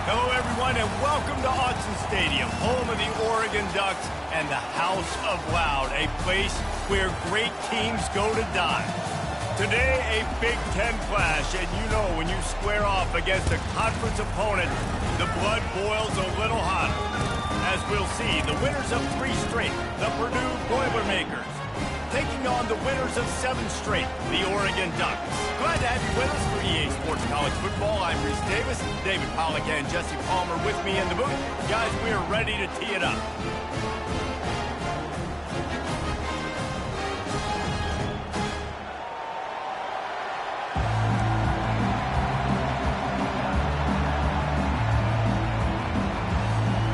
Hello, everyone, and welcome to Autzen Stadium, home of the Oregon Ducks and the House of Loud, a place where great teams go to die. Today, a Big Ten clash, and you know when you square off against a conference opponent, the blood boils a little hotter. As we'll see, the winners of 3 straight, the Purdue Boilermakers, taking on the winners of 7 straight, the Oregon Ducks. Glad to have you with us for EA Sports College Football. I'm Reese Davis, David Pollack and Jesse Palmer with me in the booth. Guys, we are ready to tee it up.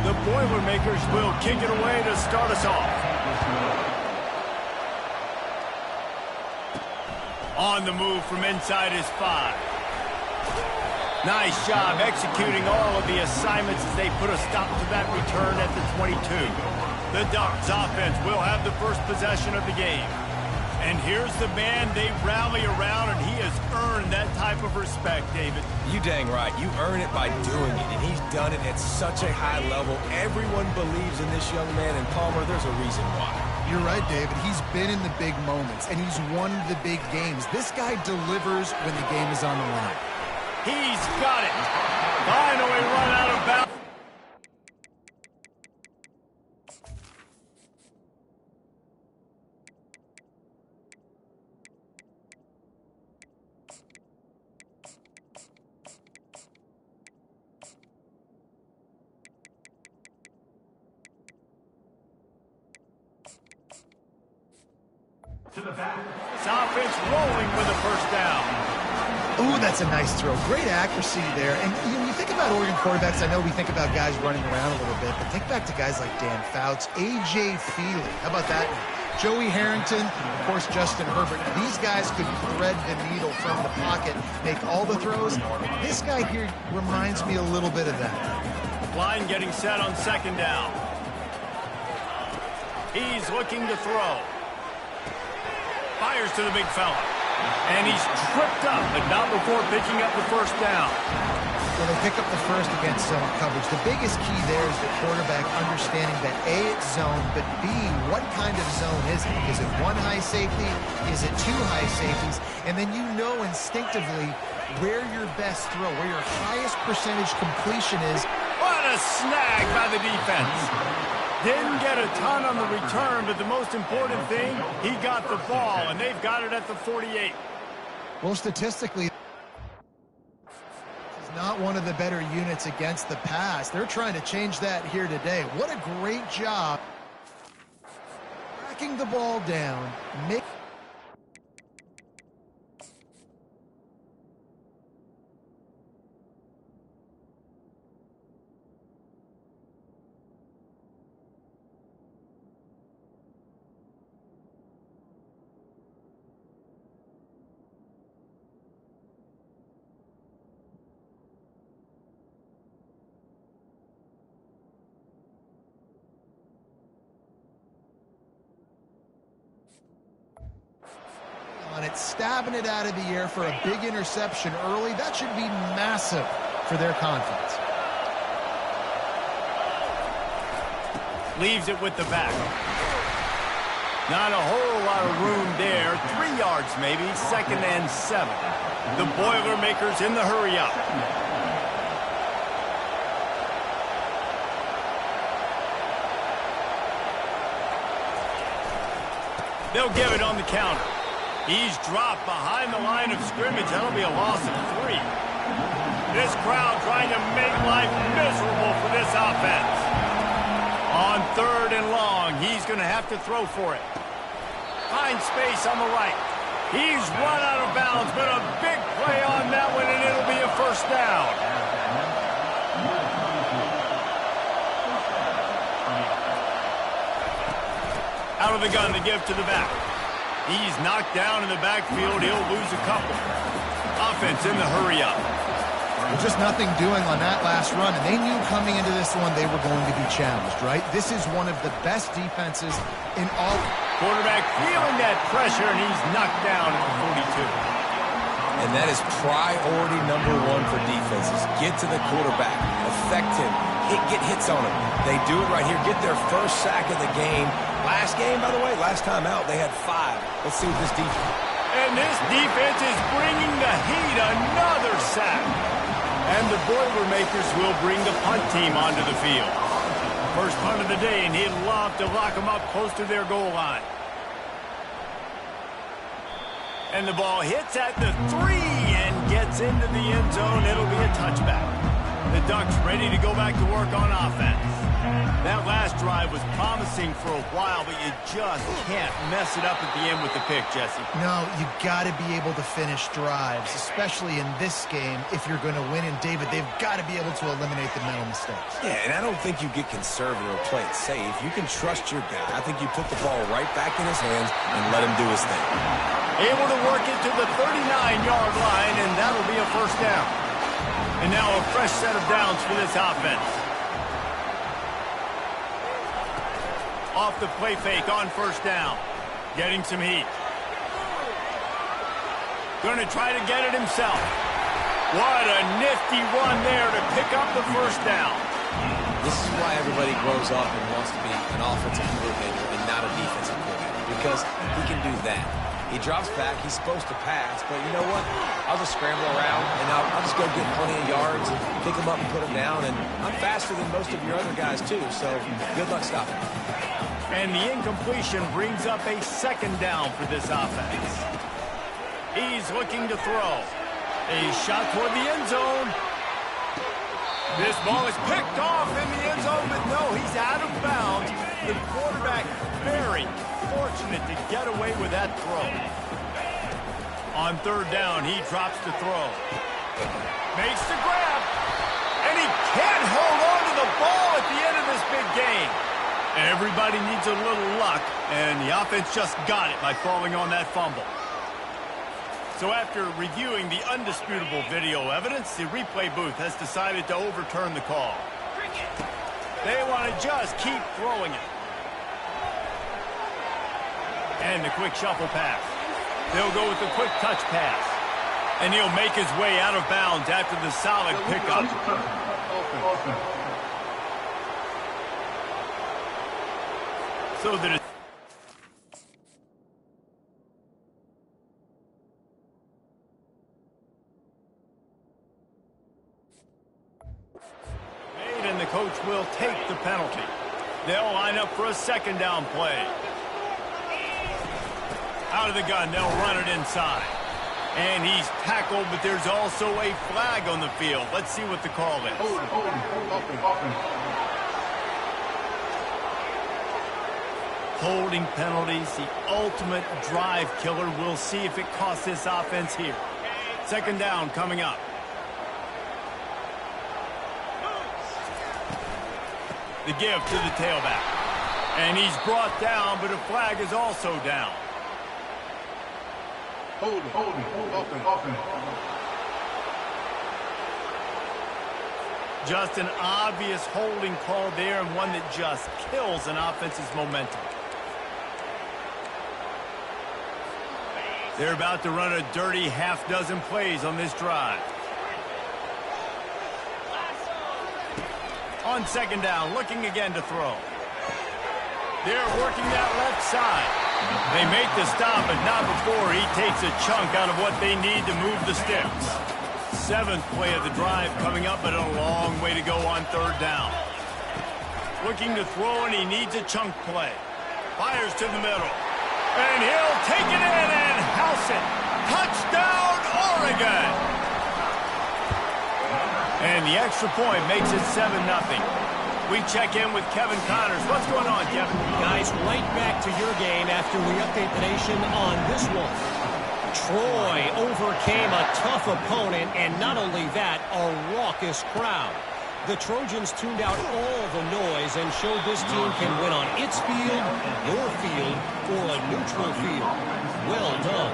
The Boilermakers will kick it away to start us off. On the move from inside his 5. Nice job executing all of the assignments as they put a stop to that return at the 22. The Ducks offense will have the first possession of the game. And here's the man they rally around, and he has earned that type of respect, David. You dang right. You earn it by doing it, and he's done it at such a high level. Everyone believes in this young man, and Palmer, there's a reason why. You're right, David. He's been in the big moments, and he's won the big games. This guy delivers when the game is on the line. He's got it. Finally run out of bounds. To the back. This offense rolling with a first down. Ooh, that's a nice throw. Great accuracy there. And you think about Oregon quarterbacks, I know we think about guys running around a little bit, but think back to guys like Dan Fouts, A.J. Feely. How about that? Joey Harrington, of course, Justin Herbert. These guys could thread the needle from the pocket, make all the throws. This guy here reminds me a little bit of that. Line getting set on second down. He's looking to throw. Fires to the big fella. And he's tripped up, but not before picking up the first down. Well, they pick up the first against zone coverage. The biggest key there is the quarterback understanding that A, it's zone, but B, what kind of zone is it? Is it 1 high safety? Is it 2 high safeties? And then you know instinctively where your best throw, where your highest percentage completion is. What a snag by the defense. Didn't get a ton on the return, but the most important thing, he got the ball, and they've got it at the 48. Well, statistically, this is not one of the better units against the pass. They're trying to change that here today. What a great job tracking the ball down. On it, stabbing it out of the air for a big interception early. That should be massive for their confidence. Leaves it with the back. Not a whole lot of room there. 3 yards maybe, 2nd and 7. The Boilermakers in the hurry up. They'll give it on the counter. He's dropped behind the line of scrimmage. That'll be a loss of 3. This crowd trying to make life miserable for this offense. On 3rd and long, he's going to have to throw for it. Finds space on the right. He's run out of bounds, but a big play on that one, and it'll be a first down. Out of the gun to give to the back. He's knocked down in the backfield. He'll lose a couple. Offense in the hurry up. Just nothing doing on that last run, and they knew coming into this one they were going to be challenged, right? This is one of the best defenses in all. Quarterback feeling that pressure, and he's knocked down at the 42. And that is priority number one for defenses. Get to the quarterback. Affect him. Get hits on him. They do it right here. Get their first sack of the game. Last game, by the way, last time out, they had 5. Let's see what this defense... And this defense is bringing the heat. Another sack. And the Boilermakers will bring the punt team onto the field. First punt of the day, and he'd love to lock them up close to their goal line. And the ball hits at the 3 and gets into the end zone. It'll be a touchback. The Ducks ready to go back to work on offense. That last drive was promising for a while, but you just can't mess it up at the end with the pick, Jesse. No, you got to be able to finish drives, especially in this game if you're going to win. And, David, they've got to be able to eliminate the mental mistakes. Yeah, and I don't think you get conservative or play it safe. You can trust your guy. I think you put the ball right back in his hands and let him do his thing. Able to work it to the 39-yard line, and that'll be a first down. And now a fresh set of downs for this offense. Off the play fake on first down. Getting some heat. Going to try to get it himself. What a nifty run there to pick up the first down. This is why everybody grows up and wants to be an offensive coordinator and not a defensive coordinator, because he can do that. He drops back. He's supposed to pass, but you know what? I'll just scramble around, and I'll just go get plenty of yards, pick him up and put him down, and I'm faster than most of your other guys, too, so good luck stopping. And the incompletion brings up a second down for this offense. He's looking to throw. A shot toward the end zone. This ball is picked off in the end zone, but no, he's out of bounds. The quarterback very fortunate to get away with that throw. On third down, he drops to throw. Makes the grab. And he can't hold on to the ball at the end of this big game. Everybody needs a little luck, and the offense just got it by falling on that fumble. So after reviewing the undisputable video evidence, the replay booth has decided to overturn the call. They want to just keep throwing it. And the quick shuffle pass. They'll go with the quick touch pass. And he'll make his way out of bounds after the solid pickup. So that it's made, and the coach will take the penalty. They'll line up for a second down play. Out of the gun, they'll run it inside. And he's tackled, but there's also a flag on the field. Let's see what the call is. Holding penalties, the ultimate drive killer. We'll see if it costs this offense here. Second down coming up. The give to the tailback. And he's brought down, but a flag is also down. Open. Just an obvious holding call there, and one that just kills an offense's momentum. They're about to run a dirty half-dozen plays on this drive. On second down, looking again to throw. They're working that left side. They make the stop, but not before he takes a chunk out of what they need to move the sticks. Seventh play of the drive coming up, but a long way to go on third down. Looking to throw, and he needs a chunk play. Fires to the middle. And he'll take it in and house it. Touchdown, Oregon! And the extra point makes it 7-0. We check in with Kevin Connors. What's going on, Kevin? Guys, right back to your game after we update the nation on this one. Troy overcame a tough opponent, and not only that, a raucous crowd. The Trojans tuned out all the noise and showed this team can win on its field, your field, or a neutral field. Well done.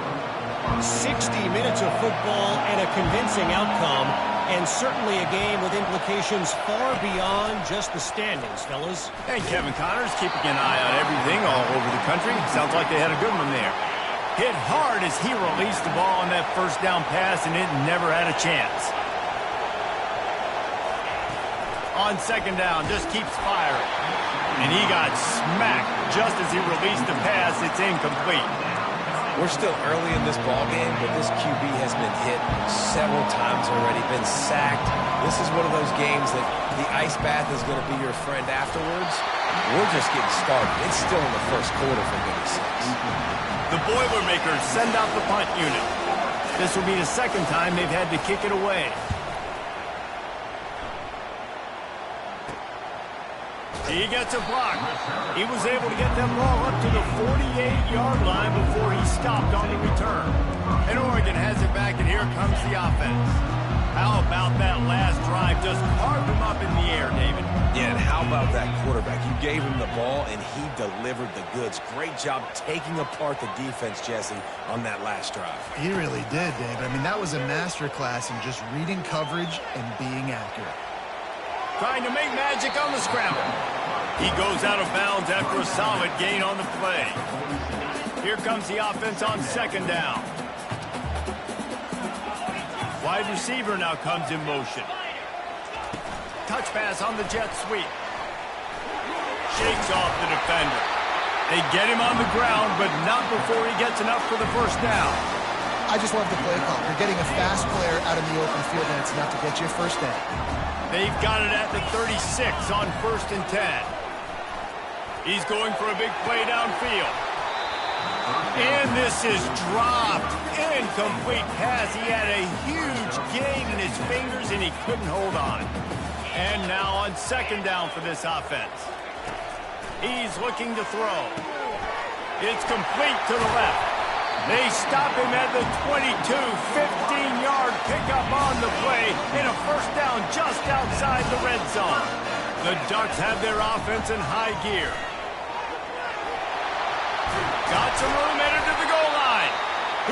60 minutes of football and a convincing outcome, and certainly a game with implications far beyond just the standings, fellas. Hey, Kevin Connors, keeping an eye on everything all over the country. Sounds like they had a good one there. Hit hard as he released the ball on that first down pass, and it never had a chance. On second down, just keeps firing. And he got smacked just as he released the pass. It's incomplete. We're still early in this ballgame, but this QB has been hit several times already, been sacked. This is one of those games that the ice bath is going to be your friend afterwards. We're just getting started. It's still in the first quarter, for goodness sakes. The Boilermakers send out the punt unit. This will be the second time they've had to kick it away. He gets a block. He was able to get them all up to the 48-yard line before he stopped on the return. And Oregon has it back, and here comes the offense. How about that last drive? Just carved him up in the air, David. Yeah, and how about that quarterback? You gave him the ball, and he delivered the goods. Great job taking apart the defense, Jesse, on that last drive. He really did, David. I mean, that was a masterclass in just reading coverage and being accurate. Trying to make magic on the scramble. He goes out of bounds after a solid gain on the play. Here comes the offense on second down. Wide receiver now comes in motion. Touch pass on the jet sweep. Shakes off the defender. They get him on the ground, but not before he gets enough for the first down. I just love the play call. You're getting a fast player out in the open field, and it's enough to get you a first down. They've got it at the 36 on 1st and 10. He's going for a big play downfield. And this is dropped. Incomplete pass. He had a huge gain in his fingers, and he couldn't hold on. And now on second down for this offense. He's looking to throw. It's complete to the left. They stop him at the 22, 15-yard pickup on the play, and a first down just outside the red zone. The Ducks have their offense in high gear. Got some room headed to the goal line.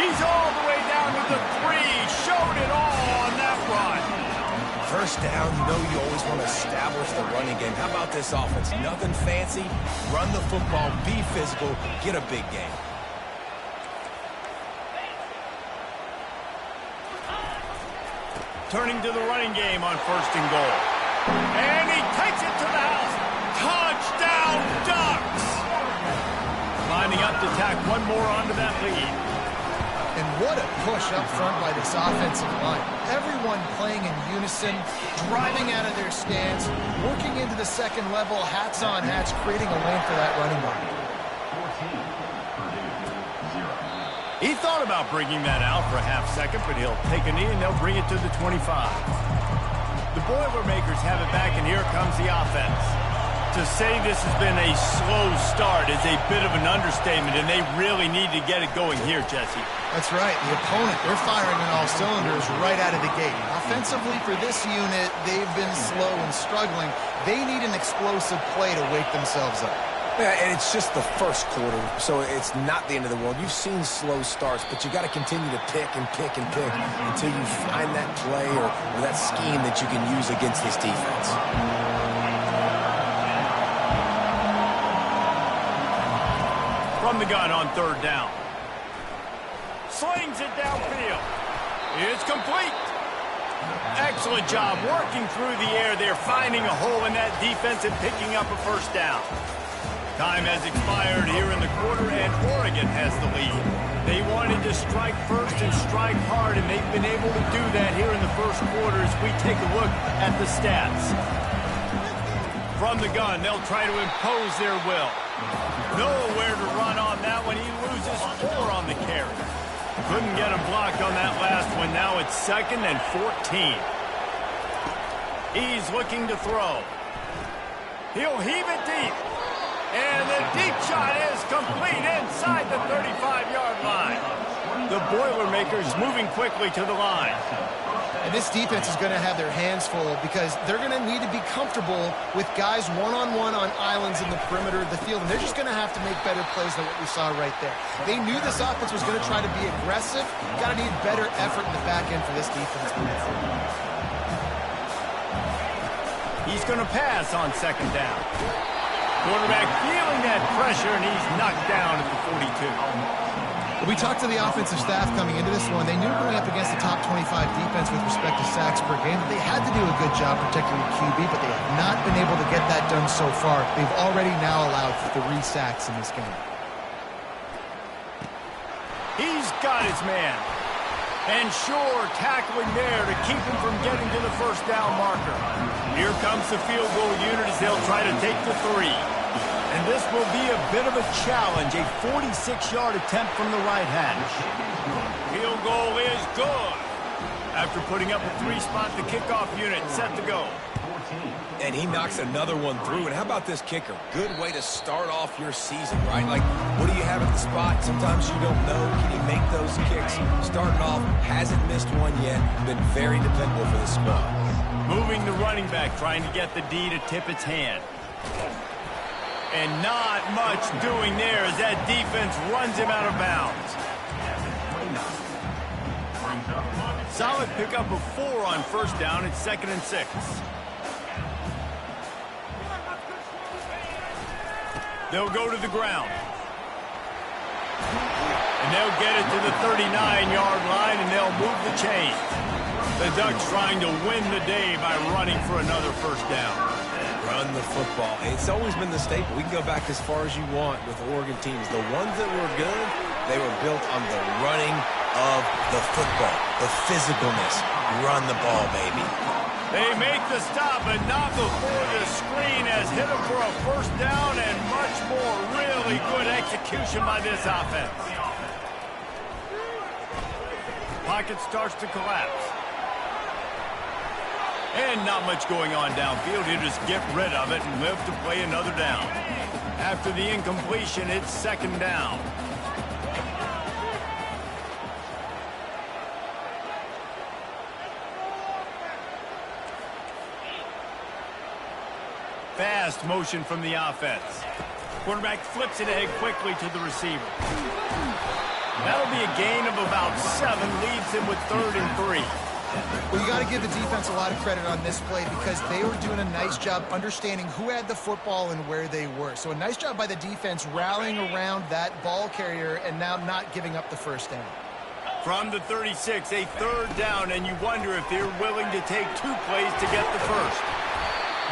He's all the way down to the 3. Showed it all on that run. First down, you know you always want to establish the running game. How about this offense? Nothing fancy. Run the football, be physical, get a big game. Turning to the running game on 1st and goal. And he takes it to the house. Touchdown, Ducks! Lining up to tack one more onto that lead. And what a push up front by this offensive line. Everyone playing in unison, driving out of their stance, working into the second level, hats on hats, creating a lane for that running back. He thought about bringing that out for a half second, but he'll take a knee and they'll bring it to the 25. The Boilermakers have it back, and here comes the offense. To say this has been a slow start is a bit of an understatement, and they really need to get it going here, Jesse. That's right. The opponent, they're firing on all cylinders right out of the gate. Offensively for this unit, they've been slow and struggling. They need an explosive play to wake themselves up. Yeah, and it's just the first quarter, so it's not the end of the world. You've seen slow starts, but you got to continue to pick and pick and pick until you find that play or that scheme that you can use against this defense. From the gun on 3rd down. Slings it downfield. It's complete. Excellent job working through the air there, finding a hole in that defense and picking up a first down. Time has expired here in the quarter, and Oregon has the lead. They wanted to strike first and strike hard, and they've been able to do that here in the first quarter as we take a look at the stats. From the gun, they'll try to impose their will. Nowhere to run on that one. He loses 4 on the carry. Couldn't get him blocked on that last one. Now it's 2nd and 14. He's looking to throw. He'll heave it deep. And the deep shot is complete inside the 35-yard line. The Boilermakers moving quickly to the line. And this defense is going to have their hands full because they're going to need to be comfortable with guys one-on-one on islands in the perimeter of the field. And they're just going to have to make better plays than what we saw right there. They knew this offense was going to try to be aggressive. Got to need better effort in the back end for this defense. He's going to pass on 2nd down. Quarterback feeling that pressure, and he's knocked down at the 42. We talked to the offensive staff coming into this one. They knew going up against the top 25 defense with respect to sacks per game that they had to do a good job protecting the QB, but they have not been able to get that done so far. They've already now allowed 3 sacks in this game. He's got his man. And sure, tackling there to keep him from getting to the first down marker. Here comes the field goal unit as they'll try to take the 3. And this will be a bit of a challenge, a 46-yard attempt from the right hash. Field goal is good. After putting up a 3-spot, the kickoff unit set to go. And he knocks another one through. And how about this kicker? Good way to start off your season, right? Like, what do you have at the spot? Sometimes you don't know. Can he make those kicks? Starting off, hasn't missed one yet. Been very dependable for the squad. Moving the running back, trying to get the D to tip its hand. And not much doing there as that defense runs him out of bounds. Solid pickup of 4 on first down. It's 2nd and 6. They'll go to the ground. And they'll get it to the 39-yard line, and they'll move the chains. The Ducks trying to win the day by running for another first down. Run the football. It's always been the staple. We can go back as far as you want with Oregon teams. The ones that were good, they were built on the running of the football, the physicalness. Run the ball, baby. They make the stop, but not before the screen has hit them for a first down and much more. Really good execution by this offense. Pocket starts to collapse. And not much going on downfield. He'll just get rid of it and live to play another down. After the incompletion, it's 2nd down. Fast motion from the offense. Quarterback flips it ahead quickly to the receiver. That'll be a gain of about 7, leaves him with 3rd and 3. Well, you got to give the defense a lot of credit on this play because they were doing a nice job understanding who had the football and where they were. So a nice job by the defense rallying around that ball carrier and now not giving up the first down. From the 36, a 3rd down, and you wonder if they're willing to take 2 plays to get the first.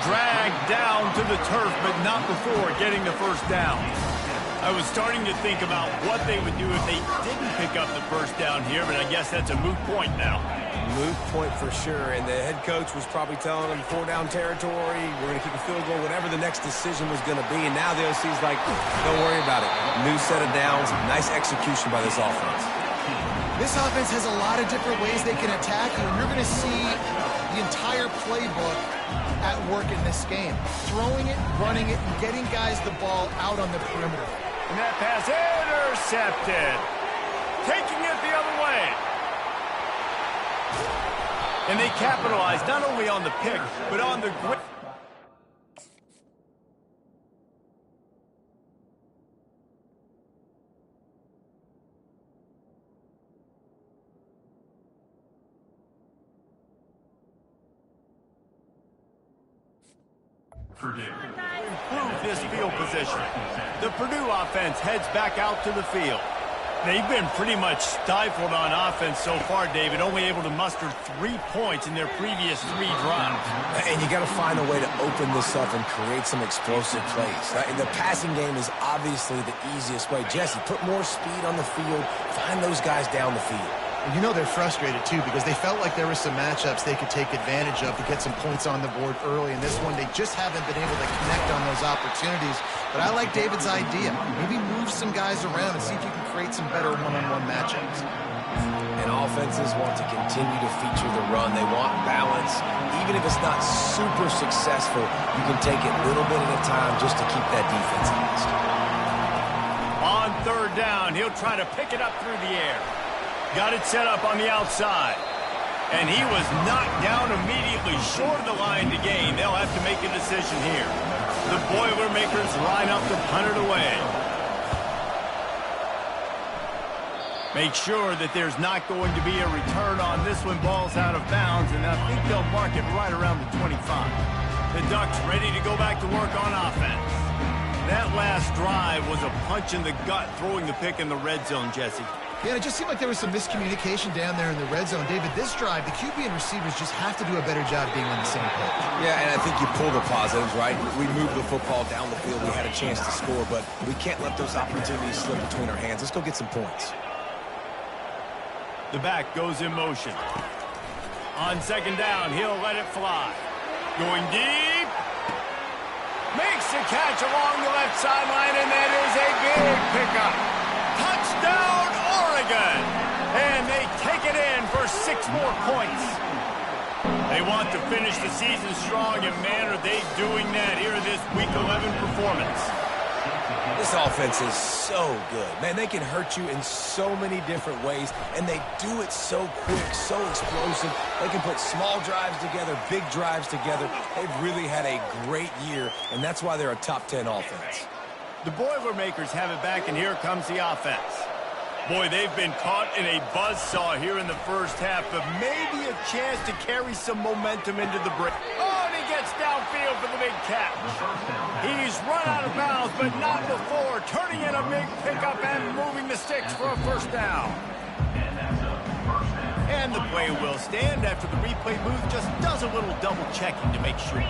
Dragged down to the turf, but not before getting the first down. I was starting to think about what they would do if they didn't pick up the first down here, but I guess that's a moot point now. Moot point for sure, and the head coach was probably telling them 4-down territory, we're going to kick a field goal, whatever the next decision was going to be, and now the OC's like, don't worry about it. New set of downs, nice execution by this offense. This offense has a lot of different ways they can attack you, and you're going to see the entire playbook at work in this game. Throwing it, running it, and getting guys the ball out on the perimeter. And that pass intercepted. Taking it the other way. And they capitalized not only on the pick, but on the great... Purdue. Improve this field position. The Purdue offense heads back out to the field. They've been pretty much stifled on offense so far, David, only able to muster 3 points in their previous 3 drives. And you got to find a way to open this up and create some explosive plays. The passing game is obviously the easiest way. Jesse, put more speed on the field. Find those guys down the field. You know they're frustrated, too, because they felt like there were some matchups they could take advantage of to get some points on the board early. In this one, they just haven't been able to connect on those opportunities. But I like David's idea. Maybe move some guys around and see if you can create some better one-on-one matchups. And offenses want to continue to feature the run. They want balance. Even if it's not super successful, you can take it little bit at a time just to keep that defense honest. On 3rd down, he'll try to pick it up through the air. Got it set up on the outside. And he was knocked down immediately short of the line to gain. They'll have to make a decision here. The Boilermakers line up to punt it away. Make sure that there's not going to be a return on this one. Ball's out of bounds, and I think they'll mark it right around the 25. The Ducks ready to go back to work on offense. That last drive was a punch in the gut, throwing the pick in the red zone, Jesse. Yeah, it just seemed like there was some miscommunication down there in the red zone. David, this drive, the QB and receivers just have to do a better job being on the same page. Yeah, and I think you pull the positives, right? We moved the football down the field. We had a chance to score, but we can't let those opportunities slip between our hands. Let's go get some points. The back goes in motion. On second down, he'll let it fly. Going deep. Makes the catch along the left sideline, and that is a big pickup. Touchdown, Oregon! And they take it in for 6 more points. They want to finish the season strong, and man, are they doing that here in this Week 11 performance. This offense is so good. Man, they can hurt you in so many different ways, and they do it so quick, so explosive. They can put small drives together, big drives together. They've really had a great year, and that's why they're a top 10 offense. The Boilermakers have it back, and here comes the offense. Boy, they've been caught in a buzzsaw here in the first half, but maybe a chance to carry some momentum into the break. Oh, and he gets downfield for the big catch. He's run out of bounds, but not before, turning in a big pickup and moving the sticks for a first down. And the play will stand after the replay booth just does a little double checking to make sure.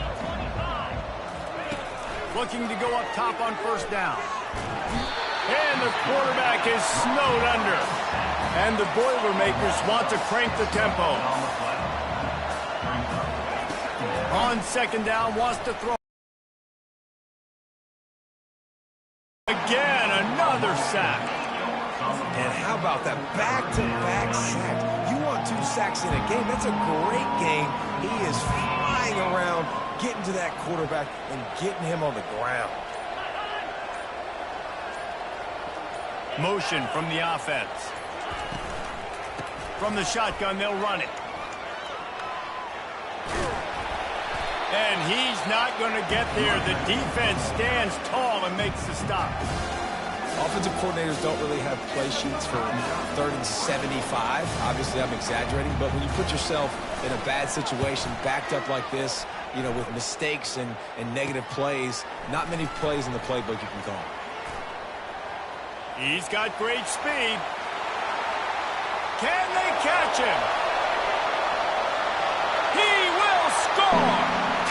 Looking to go up top on first down. And the quarterback is snowed under. And the Boilermakers want to crank the tempo. On second down, wants to throw. Again, another sack. And how about that back-to-back sack? You want 2 sacks in a game? That's a great game. He is flying around, getting to that quarterback and getting him on the ground. Motion from the offense. From the shotgun, they'll run it. And he's not going to get there. The defense stands tall and makes the stop. Offensive coordinators don't really have play sheets for 3rd and 75. Obviously, I'm exaggerating, but when you put yourself in a bad situation, backed up like this, you know, with mistakes and negative plays, not many plays in the playbook you can call. He's got great speed. Can they catch him? He will score!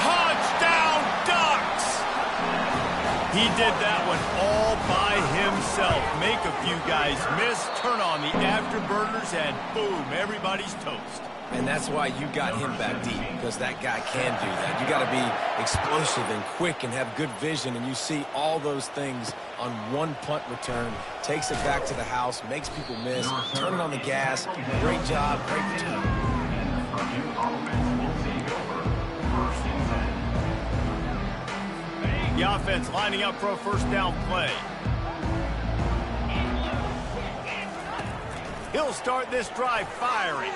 Touchdown, Ducks! He did that one all by himself. Make a few guys miss, turn on the afterburners, and boom, everybody's toast. And that's why you got him back deep, because that guy can do that. You got to be explosive and quick and have good vision, and you see all those things on one punt return. Takes it back to the house, makes people miss, turning on the gas. Great job, great return. The offense lining up for a first down play. He'll start this drive firing.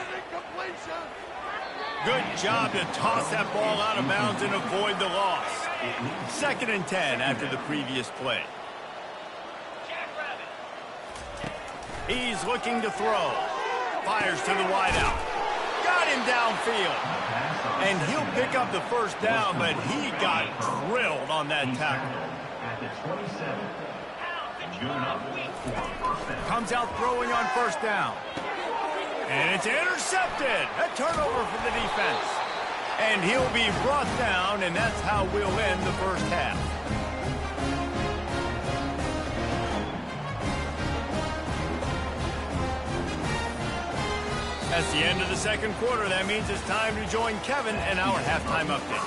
Good job to toss that ball out of bounds and avoid the loss. 2nd and 10 after the previous play. He's looking to throw. Fires to the wideout. Got him downfield. And he'll pick up the first down, but he got drilled on that tackle. Comes out throwing on first down. And it's intercepted. A turnover for the defense. And he'll be brought down, and that's how we'll end the first half. That's the end of the second quarter. That means it's time to join Kevin and our halftime update.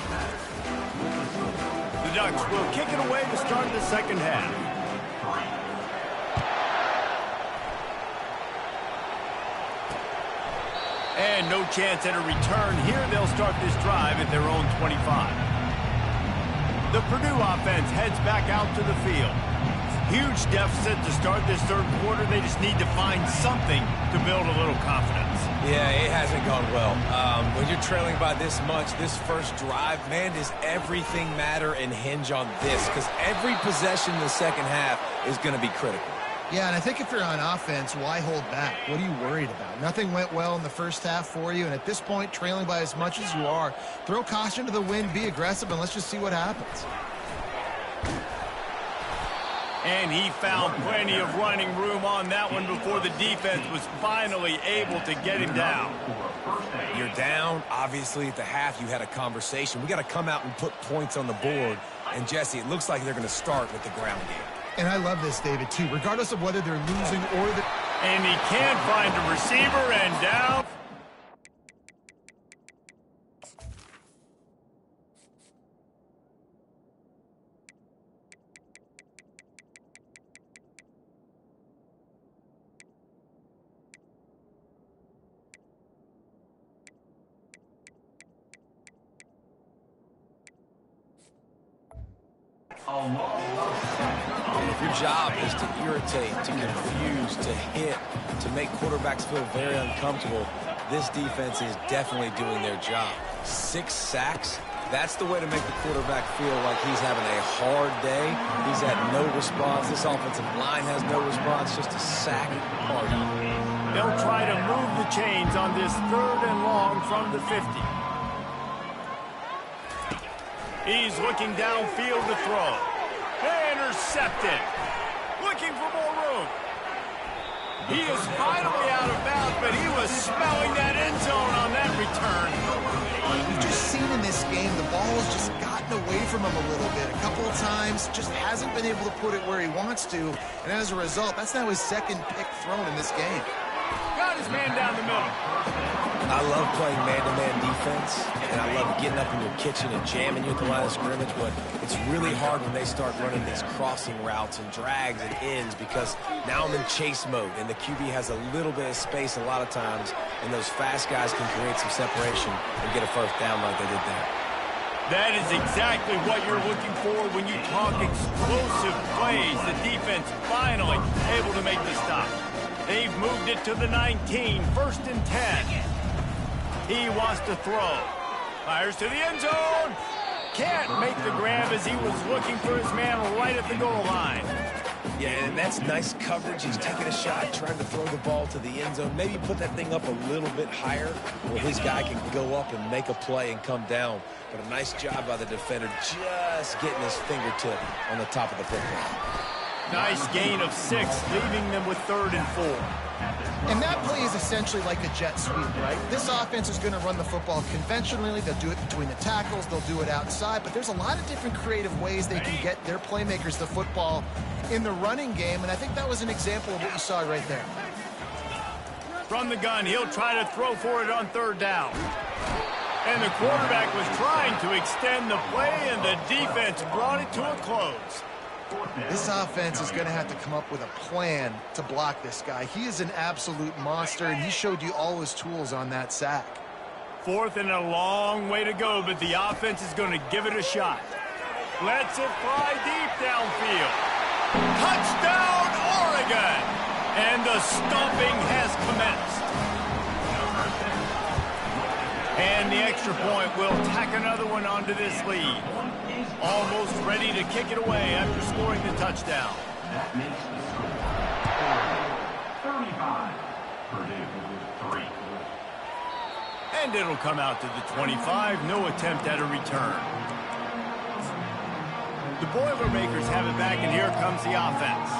The Ducks will kick it away to start the second half. And no chance at a return here. They'll start this drive at their own 25. The Purdue offense heads back out to the field. Huge deficit to start this third quarter. They just need to find something to build a little confidence. Yeah, it hasn't gone well. When you're trailing by this much, this first drive, man, does everything matter and hinge on this? Because every possession in the second half is going to be critical. Yeah, and I think if you're on offense, why hold back? What are you worried about? Nothing went well in the first half for you, and at this point, trailing by as much as you are, throw caution to the wind, be aggressive, and let's just see what happens. And he found plenty of running room on that one before the defense was finally able to get him down. You're down. Obviously, at the half, you had a conversation. We got to come out and put points on the board. And, Jesse, it looks like they're going to start with the ground game. And I love this, David, too. Regardless of whether they're losing or the... And he can't find a receiver, and down. If your job is to irritate, to confuse, to hit, to make quarterbacks feel very uncomfortable, this defense is definitely doing their job. 6 sacks, that's the way to make the quarterback feel like he's having a hard day. He's had no response. This offensive line has no response, just a sack party. They'll try to move the chains on this 3rd and long from the 50. He's looking downfield to throw. Intercepted. Looking for more room. He is finally out of bounds, but he was smelling that end zone on that return. We've just seen in this game the ball has just gotten away from him a little bit. A couple of times, just hasn't been able to put it where he wants to. And as a result, that's now his 2nd pick thrown in this game. Got his man down the middle. I love playing man-to-man defense, and I love getting up in your kitchen and jamming you at the line of scrimmage, but it's really hard when they start running these crossing routes and drags and ends because now I'm in chase mode, and the QB has a little bit of space a lot of times, and those fast guys can create some separation and get a 1st down like they did there. That is exactly what you're looking for when you talk explosive plays. The defense finally able to make the stop. They've moved it to the 19, 1st and 10. He wants to throw. Fires to the end zone. Can't make the grab as he was looking for his man right at the goal line. Yeah, and that's nice coverage. He's taking a shot, trying to throw the ball to the end zone. Maybe put that thing up a little bit higher where his guy can go up and make a play and come down. But a nice job by the defender just getting his fingertip on the top of the football. Nice gain of 6, leaving them with 3rd and 4. And that play is essentially like a jet sweep, right? This offense is going to run the football conventionally. They'll do it between the tackles. They'll do it outside. But there's a lot of different creative ways they can get their playmakers the football in the running game. And I think that was an example of what you saw right there. From the gun, he'll try to throw for it on 3rd down. And the quarterback was trying to extend the play, and the defense brought it to a close. This offense is going to have to come up with a plan to block this guy. He is an absolute monster, and he showed you all his tools on that sack. 4th and a long way to go, but the offense is going to give it a shot. Lets it fly deep downfield. Touchdown, Oregon! And the stomping has commenced. And the extra point will tack another one onto this lead. Almost ready to kick it away after scoring the touchdown. That makes the score 35, Purdue 3. And it'll come out to the 25. No attempt at a return. The Boilermakers have it back, and here comes the offense.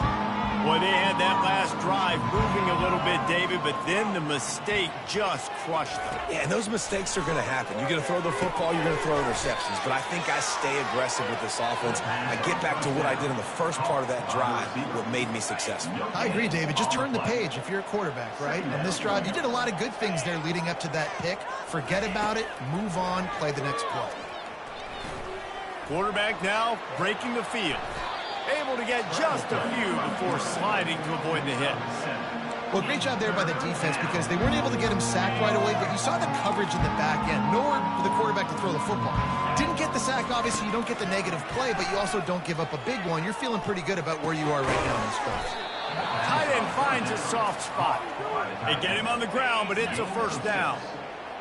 Boy, they had that last drive moving a little bit, David, but then the mistake just crushed them. Yeah, and those mistakes are going to happen. You're going to throw the football, you're going to throw interceptions. But I think I stay aggressive with this offense. I get back to what I did in the first part of that drive, what made me successful. I agree, David. Just turn the page if you're a quarterback, right? On this drive, you did a lot of good things there leading up to that pick. Forget about it, move on, play the next play. Quarterback now breaking the field. Able to get just a few before sliding to avoid the hits. Well, great job there by the defense because they weren't able to get him sacked right away, but you saw the coverage in the back end. Nowhere for the quarterback to throw the football. Didn't get the sack, obviously you don't get the negative play, but you also don't give up a big one. You're feeling pretty good about where you are right now in this course. Tight end finds a soft spot. They get him on the ground, but it's a 1st down.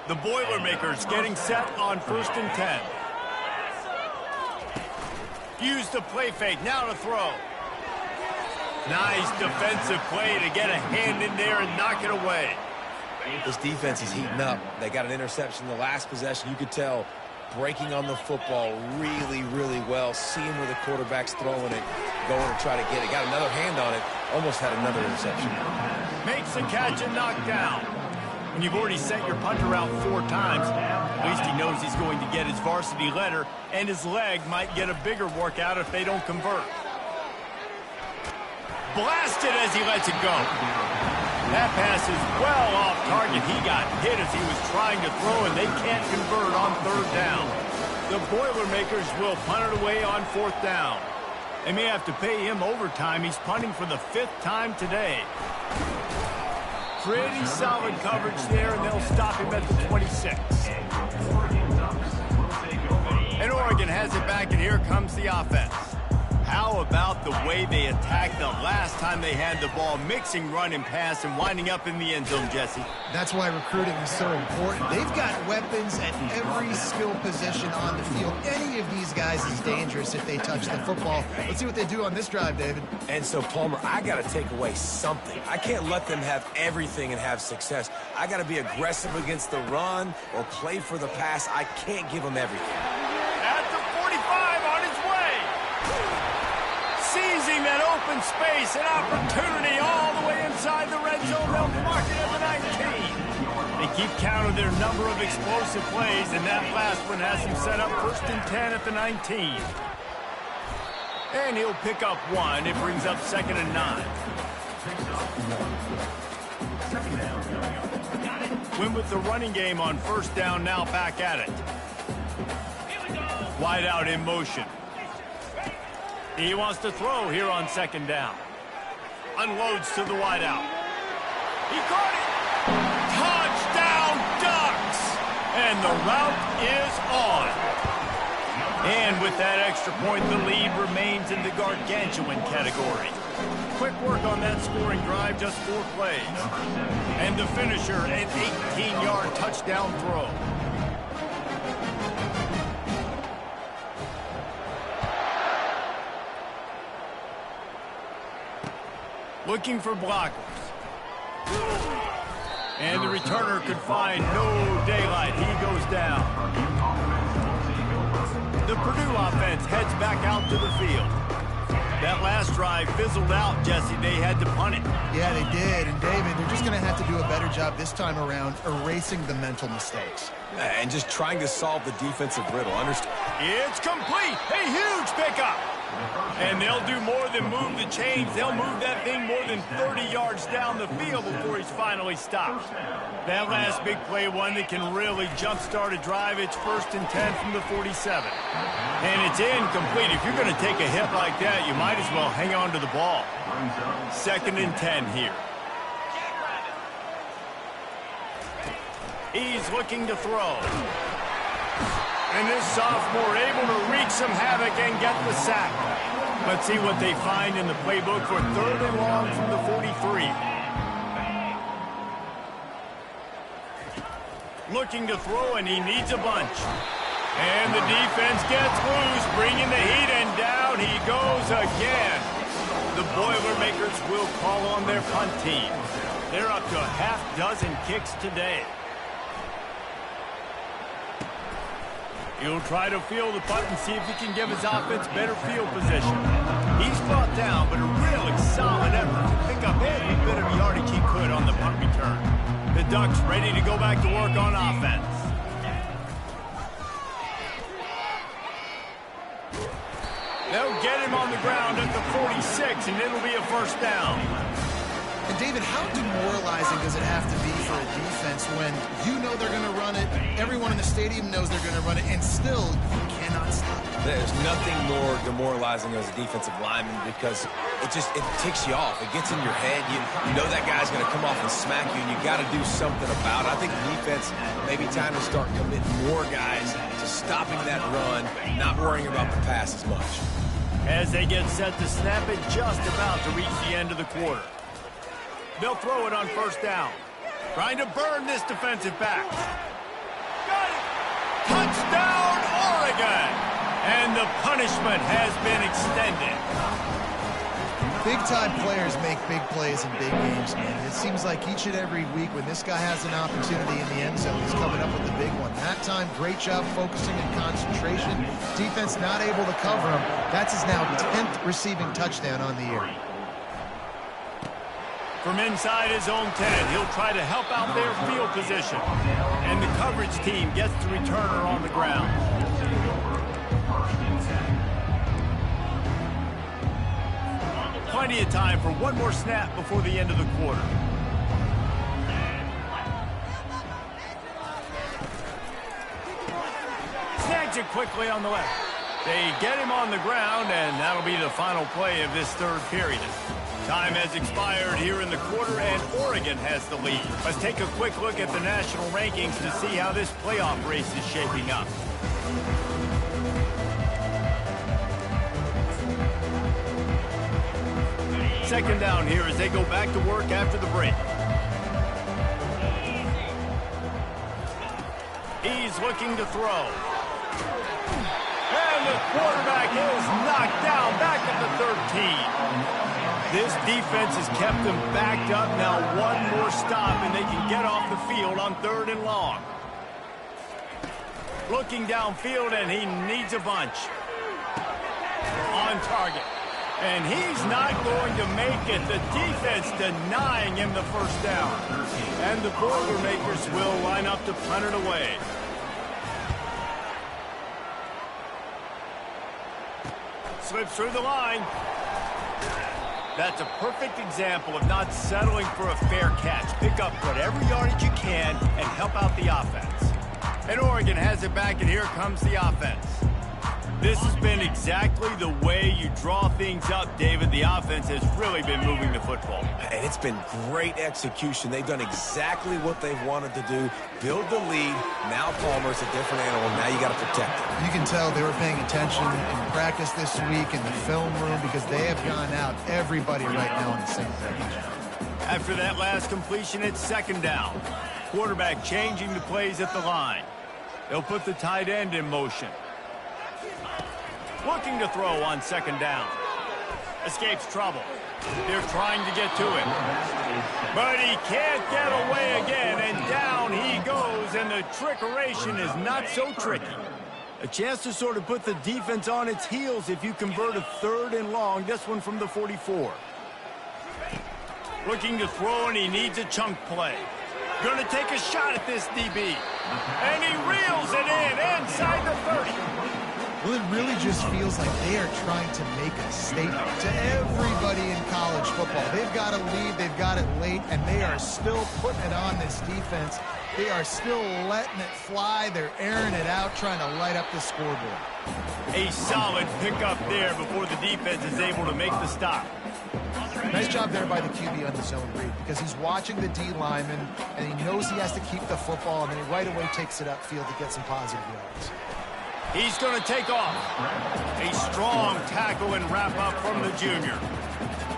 The Boilermakers getting set on 1st and 10. Use the play fake, now to throw. Nice defensive play to get a hand in there and knock it away. This defense is heating up. They got an interception the last possession. You could tell breaking on the football really, really well, seeing where the quarterback's throwing it. going to try to get it. Got another hand on it. Almost had another interception. Makes the catch and knocked down. When you've already sent your punter out 4 times, at least he knows he's going to get his varsity letter, and his leg might get a bigger workout if they don't convert. Blasted as he lets it go. That pass is well off target. He got hit as he was trying to throw, and they can't convert on 3rd down. The Boilermakers will punt it away on 4th down. They may have to pay him overtime. He's punting for the 5th time today. Pretty solid coverage there, and they'll stop him at the 26. And Oregon has it back, and here comes the offense. How about the way they attacked the last time they had the ball, mixing run and pass and winding up in the end zone, Jesse? That's why recruiting is so important. They've got weapons at every skill position on the field. Any of these guys is dangerous if they touch the football. Let's see what they do on this drive, David. And so, Palmer, I got to take away something. I can't let them have everything and have success. I got to be aggressive against the run or play for the pass. I can't give them everything. At the 45 on his way. Seizing that open space, an opportunity all the way inside the red zone. They'll mark it at the 19. They keep count of their number of explosive plays, and that last one has them set up 1st and 10 at the 19. And he'll pick up 1. It brings up 2nd and 9. Win with the running game on 1st down, now back at it. Wide out in motion. He wants to throw here on 2nd down. Unloads to the wide out. He caught it. Touchdown Ducks! And the route is on. And with that extra point, the lead remains in the gargantuan category. Quick work on that scoring drive, just 4 plays. And the finisher, an 18-yard touchdown throw. Looking for blockers. And the returner could find no daylight. He goes down. The Purdue offense heads back out to the field. That last drive fizzled out, Jesse. They had to punt it. Yeah, they did. And, David, they're just going to have to do a better job this time around erasing the mental mistakes. And just trying to solve the defensive riddle. Understand? It's complete. A huge pickup. And they'll do more than move the chains. They'll move that thing more than 30 yards down the field before he's finally stopped. That last big play, one that can really jumpstart a drive. It's 1st and 10 from the 47. And it's incomplete. If you're going to take a hit like that, you might as well hang on to the ball. 2nd and 10 here. He's looking to throw. And this sophomore able to wreak some havoc and get the sack. Let's see what they find in the playbook for 3rd and long from the 43. Looking to throw, and he needs a bunch. And the defense gets loose, bringing the heat, and down he goes again. The Boilermakers will call on their punt team. They're up to a half-dozen kicks today. He'll try to field the punt and see if he can give his offense better field position. He's brought down, but a really solid effort to pick up every bit of yardage he could on the punt return. The Ducks ready to go back to work on offense. They'll get him on the ground at the 46, and it'll be a 1st down. And, David, how demoralizing does it have to be for a defense when you know they're going to run it, everyone in the stadium knows they're going to run it, and still you cannot stop it? There's nothing more demoralizing as a defensive lineman because it ticks you off. It gets in your head. You know that guy's going to come off and smack you, and you got to do something about it. I think the defense may be time to start committing more guys to stopping that run, not worrying about the pass as much. As they get set to snap it, just about to reach the end of the quarter. They'll throw it on 1st down. Trying to burn this defensive back. Got it! Touchdown, Oregon! And the punishment has been extended. Big-time players make big plays in big games, man. It seems like each and every week when this guy has an opportunity in the end zone, he's coming up with the big one. That time, great job focusing and concentration. Defense not able to cover him. That's his now 10th receiving touchdown on the year. From inside his own 10, he'll try to help out their field position. And the coverage team gets the returner on the ground. Plenty of time for one more snap before the end of the quarter. Snags it quickly on the left. They get him on the ground, and that'll be the final play of this third period. Time has expired here in the quarter, and Oregon has the lead. Let's take a quick look at the national rankings to see how this playoff race is shaping up. Second down here as they go back to work after the break. He's looking to throw. And the quarterback is knocked down back at the 13. This defense has kept them backed up. Now one more stop and they can get off the field on 3rd and long. Looking downfield and he needs a bunch. On target. And he's not going to make it. The defense denying him the first down. And the Boilermakers will line up to punt it away. Slips through the line. That's a perfect example of not settling for a fair catch. Pick up whatever yardage you can and help out the offense. And Oregon has it back, and here comes the offense. This has been exactly the way you draw things up, David. The offense has really been moving the football. And it's been great execution. They've done exactly what they've wanted to do. Build the lead. Now Palmer's a different animal. Now you got to protect it. You can tell they were paying attention in practice this week in the film room because they have gone out, everybody right now on the same page. After that last completion, it's second down. Quarterback changing the plays at the line. They'll put the tight end in motion. Looking to throw on second down. Escapes trouble. They're trying to get to him. But he can't get away again, and down he goes, and the trickeration is not so tricky. A chance to sort of put the defense on its heels if you convert a 3rd and long, this one from the 44. Looking to throw, and he needs a chunk play. Going to take a shot at this DB. And he reels it in inside the 30. Well, it really just feels like they are trying to make a statement to everybody in college football. They've got a lead, they've got it late, and they are still putting it on this defense. They are still letting it fly. They're airing it out, trying to light up the scoreboard. A solid pickup there before the defense is able to make the stop. Nice job there by the QB on the zone read because he's watching the D lineman, and he knows he has to keep the football, and then he right away takes it upfield to get some positive yards. He's going to take off. A strong tackle and wrap up from the junior.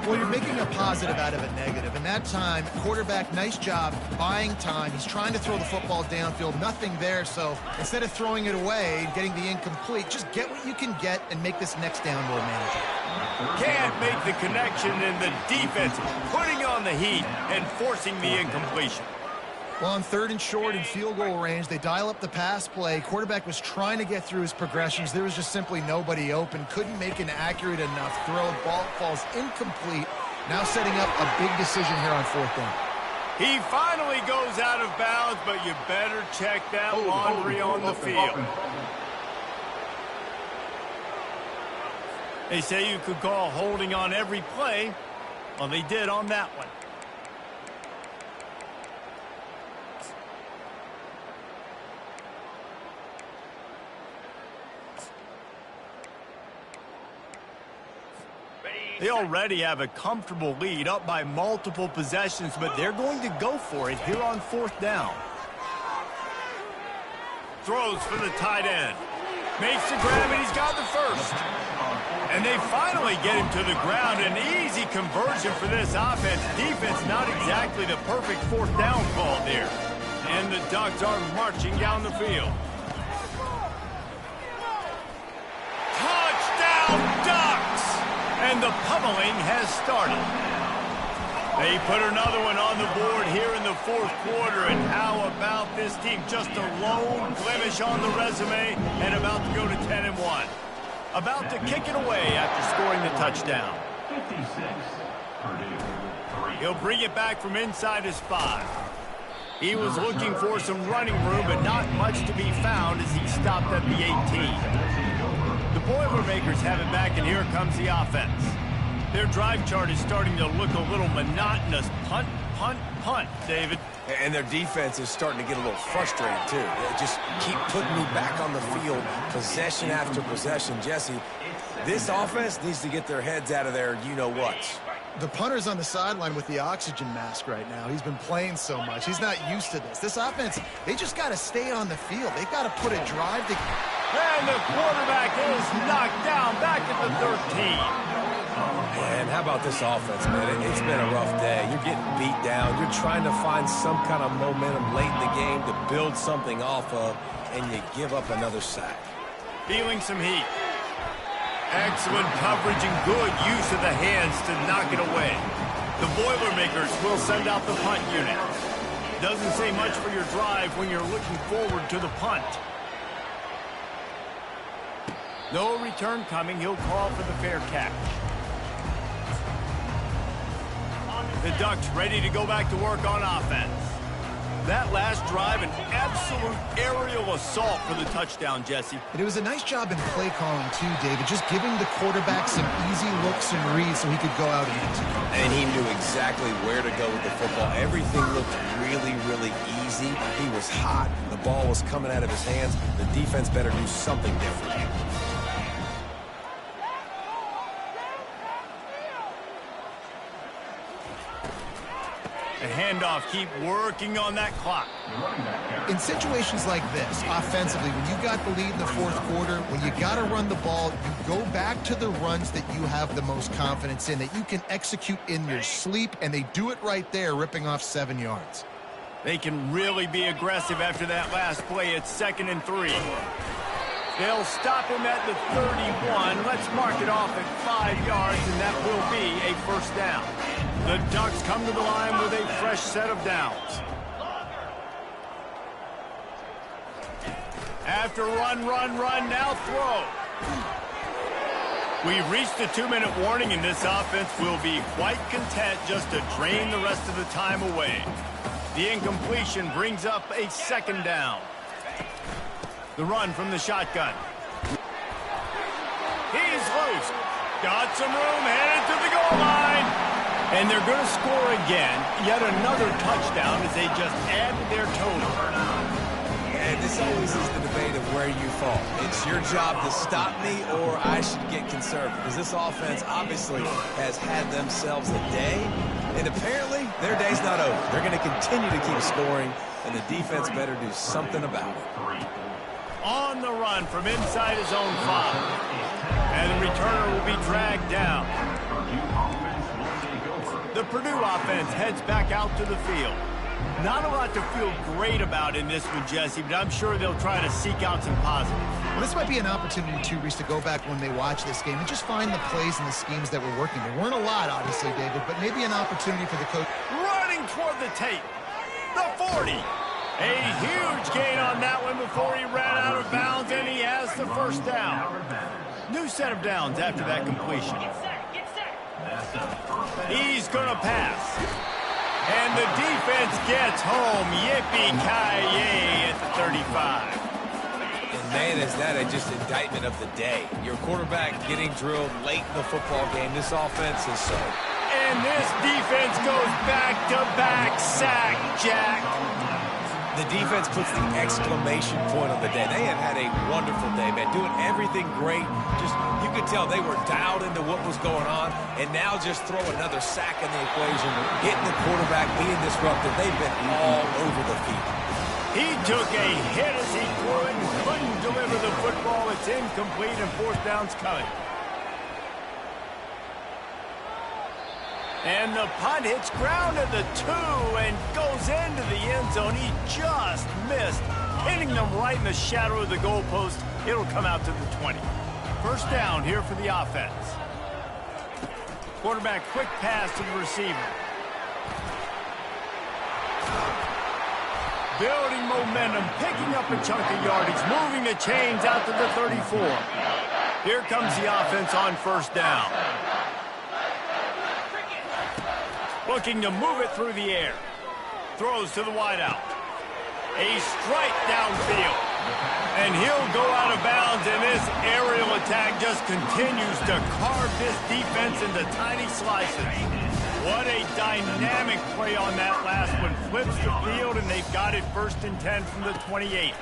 Well, you're making a positive out of a negative. And that time, quarterback, nice job buying time. He's trying to throw the football downfield. Nothing there. So instead of throwing it away and getting the incomplete, just get what you can get and make this next down more manageable. Can't make the connection, and the defense putting on the heat and forcing the incompletion. Well, on 3rd and short in field goal range, they dial up the pass play. Quarterback was trying to get through his progressions. There was just simply nobody open. Couldn't make an accurate enough throw. Ball falls incomplete. Now setting up a big decision here on 4th down. He finally goes out of bounds, but you better check that laundry on the field. They say you could call holding on every play. Well, they did on that one. They already have a comfortable lead, up by multiple possessions, but they're going to go for it here on 4th down. Throws for the tight end. Makes the grab, and he's got the first. And they finally get him to the ground. An easy conversion for this offense. Defense not exactly the perfect 4th down call there. And the Ducks are marching down the field. Touchdown, Ducks! And the pummeling has started. They put another one on the board here in the fourth quarter. And how about this team? Just a lone blemish on the resume and about to go to 10-1. About to kick it away after scoring the touchdown. 56, Purdue 3. He'll bring it back from inside his 5. He was looking for some running room, but not much to be found as he stopped at the 18. The Boilermakers have it back, and here comes the offense. Their drive chart is starting to look a little monotonous. Punt, punt, punt, David. And their defense is starting to get a little frustrated, too. They just keep putting me back on the field, possession after possession. Jesse, this offense needs to get their heads out of their you-know-whats. The punter's on the sideline with the oxygen mask right now. He's been playing so much. He's not used to this. This offense, they just got to stay on the field. They've got to put a drive to... And the quarterback is knocked down back at the 13. And how about this offense, man? It's been a rough day. You're getting beat down. You're trying to find some kind of momentum late in the game to build something off of, and you give up another sack. Feeling some heat. Excellent coverage and good use of the hands to knock it away. The Boilermakers will send out the punt unit. Doesn't say much for your drive when you're looking forward to the punt. No return coming. He'll call for the fair catch. The Ducks ready to go back to work on offense. That last drive, an absolute aerial assault for the touchdown, Jesse. And it was a nice job in play calling, too, David, just giving the quarterback some easy looks and reads so he could go out and execute. And he knew exactly where to go with the football. Everything looked really, really easy. He was hot. The ball was coming out of his hands. The defense better do something different. The handoff, keep working on that clock. In situations like this, offensively, when you got the lead in the fourth quarter, when you got to run the ball, you go back to the runs that you have the most confidence in, that you can execute in your sleep, and they do it right there, ripping off 7 yards. They can really be aggressive after that last play. It's 2nd and 3. They'll stop him at the 31. Let's mark it off at 5 yards, and that will be a first down. The Ducks come to the line with a fresh set of downs. After run, now throw. We've reached the 2-minute warning, and this offense will be quite content just to drain the rest of the time away. The incompletion brings up a 2nd down. The run from the shotgun. He's loose. Got some room, headed to the goal line. And they're going to score again. Yet another touchdown as they just add to their total. And this always is the debate of where you fall. It's your job to stop me or I should get conservative. Because this offense obviously has had themselves a day. And apparently their day's not over. They're going to continue to keep scoring. And the defense better do something about it. On the run from inside his own 5. And the returner will be dragged down. The Purdue offense heads back out to the field. Not a lot to feel great about in this one, Jesse, but I'm sure they'll try to seek out some positives. Well, this might be an opportunity, too, Reese, to go back when they watch this game and just find the plays and the schemes that were working. There weren't a lot, obviously, David, but maybe an opportunity for the coach. Running toward the tape. The 40. A huge gain on that one before he ran out of bounds, and he has the first down. New set of downs after that completion. He's going to pass. And the defense gets home. Yippee-ki-yay at the 35. And man, is that just indictment of the day. Your quarterback getting drilled late in the football game. This offense is so. And this defense goes back-to-back sack, Jack. The defense puts the exclamation point on the day. They have had a wonderful day, man. Doing everything great. Just, you could tell they were dialed into what was going on. And now just throw another sack in the equation. Getting the quarterback, being disruptive. They've been all over the field. He took a hit as he threw it and couldn't deliver the football. It's incomplete and 4th down's coming. And the punt hits ground at the 2 and goes into the end zone. He just missed, hitting them right in the shadow of the goalpost. It'll come out to the 20. First down here for the offense. Quarterback quick pass to the receiver. Building momentum, picking up a chunk of yardage, moving the chains out to the 34. Here comes the offense on first down. Looking to move it through the air. Throws to the wideout. A strike downfield. And he'll go out of bounds, and this aerial attack just continues to carve this defense into tiny slices. What a dynamic play on that last one. Flips the field, and they've got it 1st and 10 from the 28.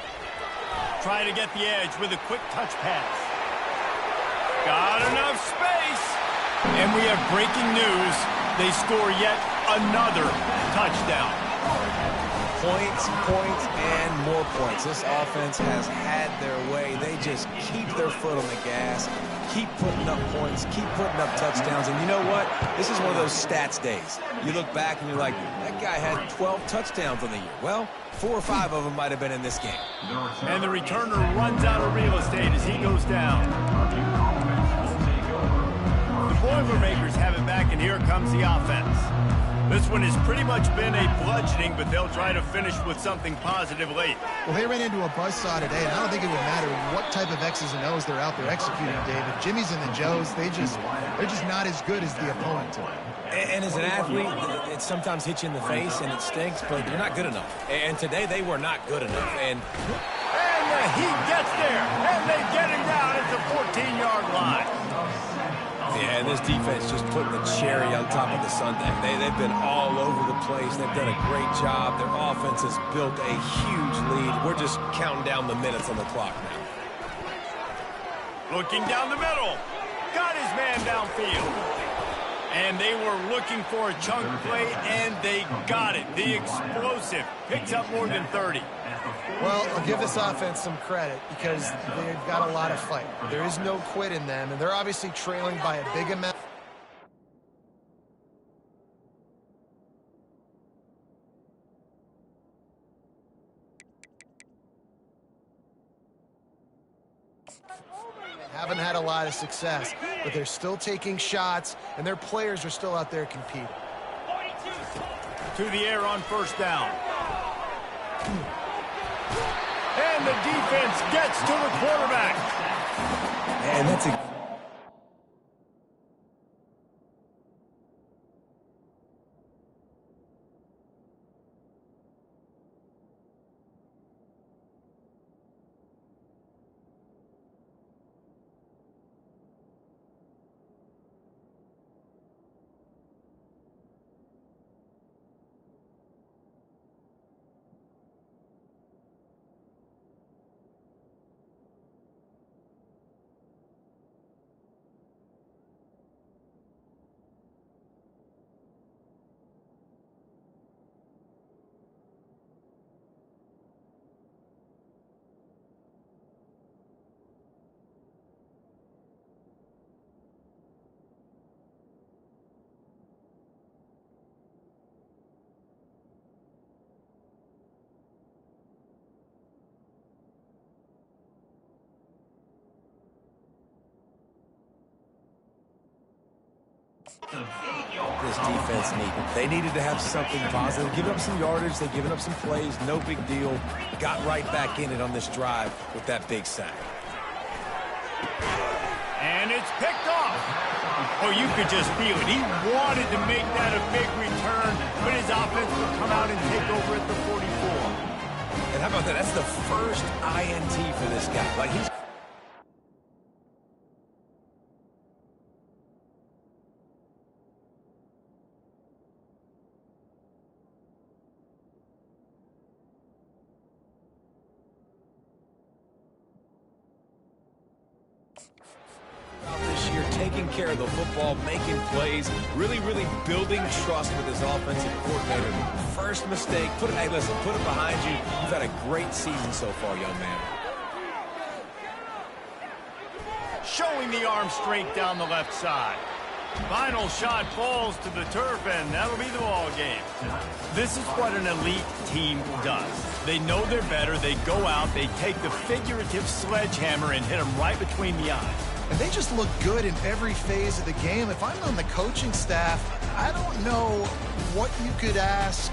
Try to get the edge with a quick touch pass. Got enough space. And we have breaking news. They score yet another touchdown. Points, points, and more points. This offense has had their way. They just keep their foot on the gas, keep putting up points, keep putting up touchdowns. And you know what? This is one of those stats days. You look back and you're like, that guy had 12 touchdowns on the year. Well, 4 or 5 of them might have been in this game. And the returner runs out of real estate as he goes down. The Boilermakers have it back, and here comes the offense. This one has pretty much been a bludgeoning, but they'll try to finish with something positive late. Well, they ran into a buzzsaw today, and I don't think it would matter what type of X's and O's they're out there executing, David. Jimmy's and the Joes, they're just not as good as the opponent today. And as an athlete, it sometimes hits you in the face, and it stinks, but you're not good enough. And today, they were not good enough. And the Heat gets there, and they get him down at the 14-yard line. Yeah, and this defense just putting the cherry on top of the sundae. They've been all over the place. They've done a great job. Their offense has built a huge lead. We're just counting down the minutes on the clock now. Looking down the middle. Got his man downfield. And they were looking for a chunk play, and they got it. The explosive picks up more than 30. Well, I'll give this offense some credit because they've got a lot of fight. There is no quit in them, and they're obviously trailing by a big amount. Haven't had a lot of success, but they're still taking shots, and their players are still out there competing. To the air on first down. And the defense gets to the quarterback. And that's a... This defense they needed to have something positive. Giving up some yardage, they've given up some plays, no big deal. Got right back in it on this drive with that big sack. And it's picked off. Oh, you could just feel it. He wanted to make that a big return, but his offense will come out and take over at the 44. And how about that? That's the first INT for this guy. Like, he's... taking care of the football, making plays, really building trust with his offensive coordinator. First mistake, hey, listen, put it behind you. You've had a great season so far, young man. Showing the arm strength down the left side. Final shot falls to the turf, and that'll be the ball game. This is what an elite team does. They know they're better. They go out, they take the figurative sledgehammer and hit them right between the eyes. And they just look good in every phase of the game. If I'm on the coaching staff, I don't know what you could ask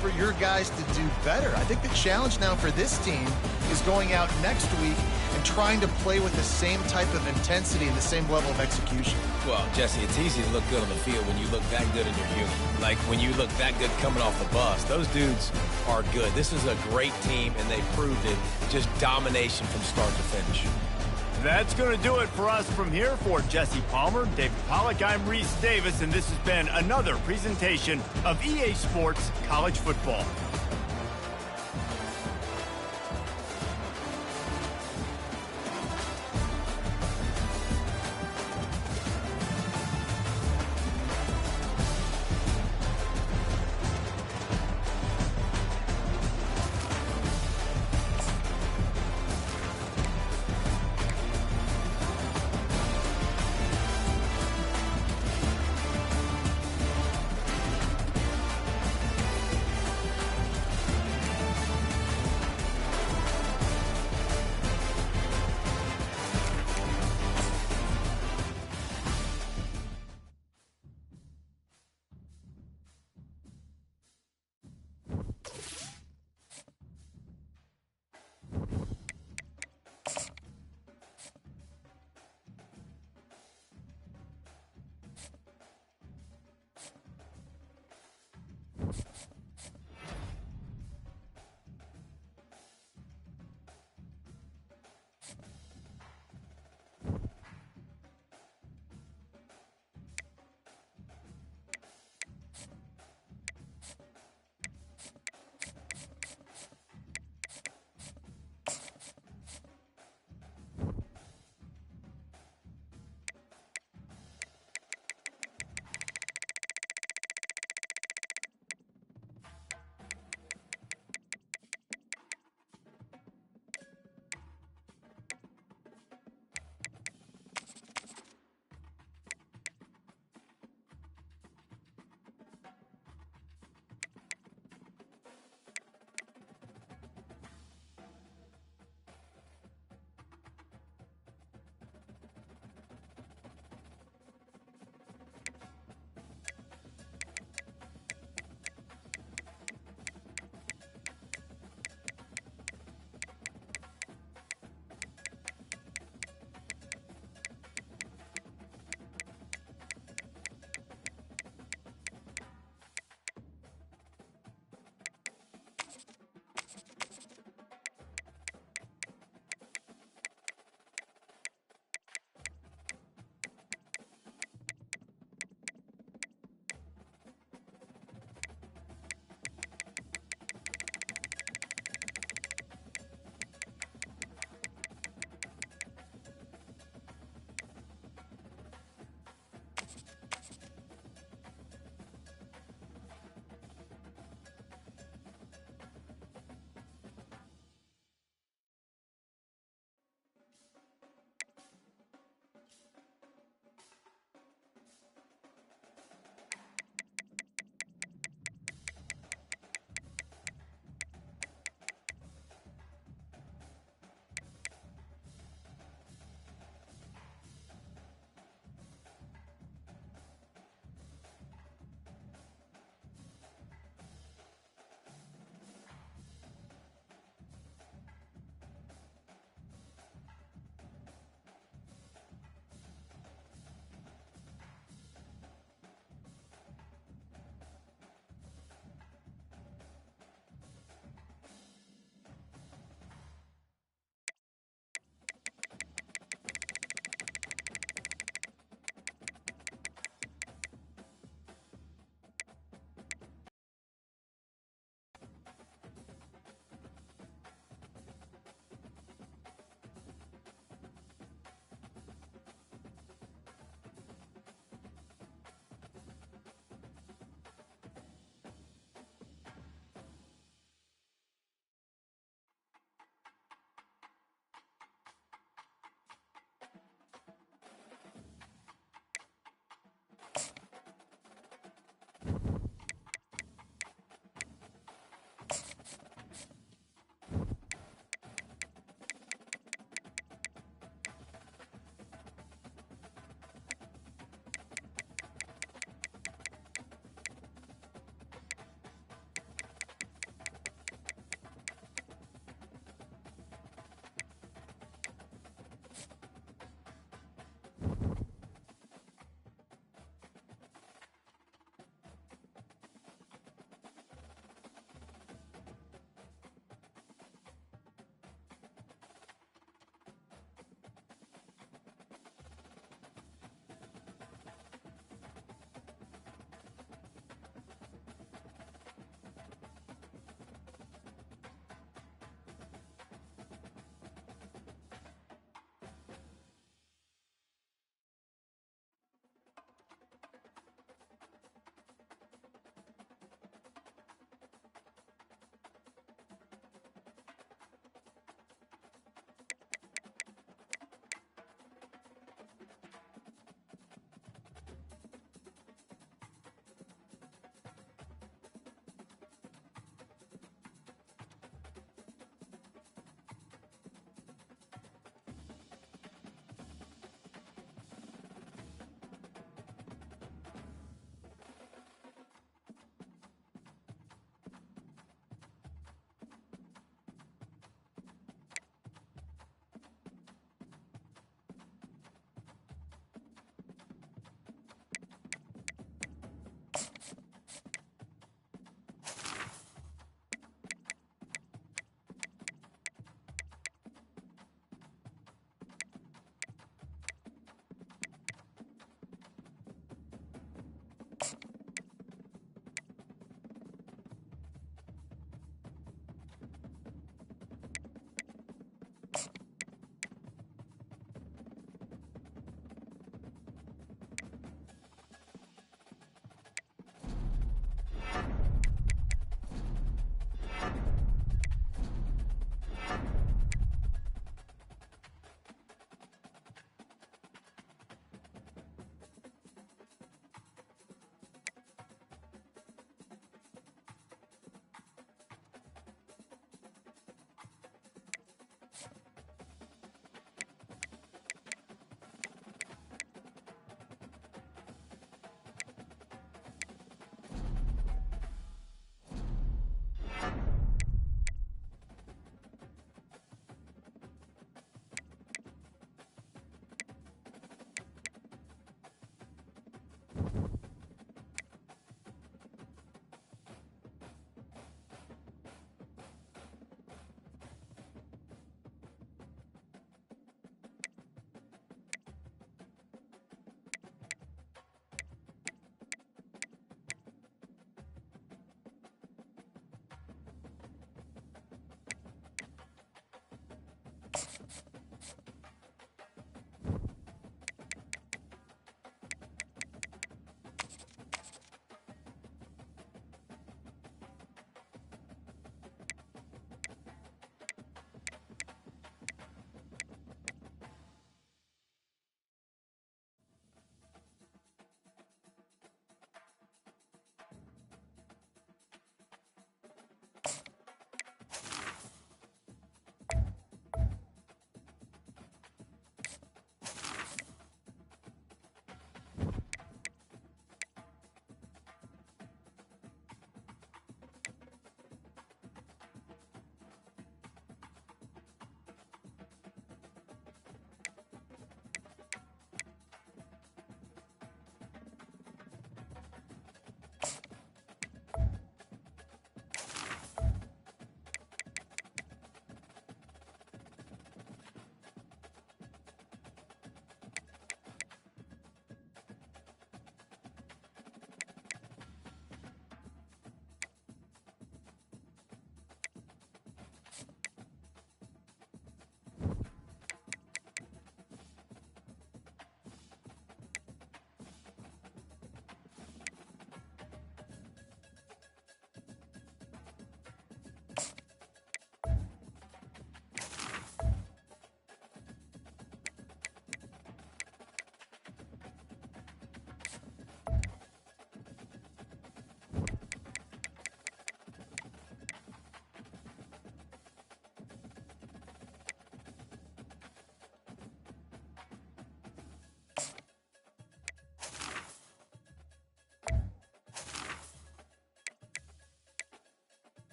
for your guys to do better. I think the challenge now for this team is going out next week and trying to play with the same type of intensity and the same level of execution. Well, Jesse, it's easy to look good on the field when you look that good in your human. Like when you look that good coming off the bus. Those dudes are good. This is a great team, and they proved it. Just domination from start to finish. That's going to do it for us from here. For Jesse Palmer, David Pollack, I'm Reese Davis, and this has been another presentation of EA Sports College Football.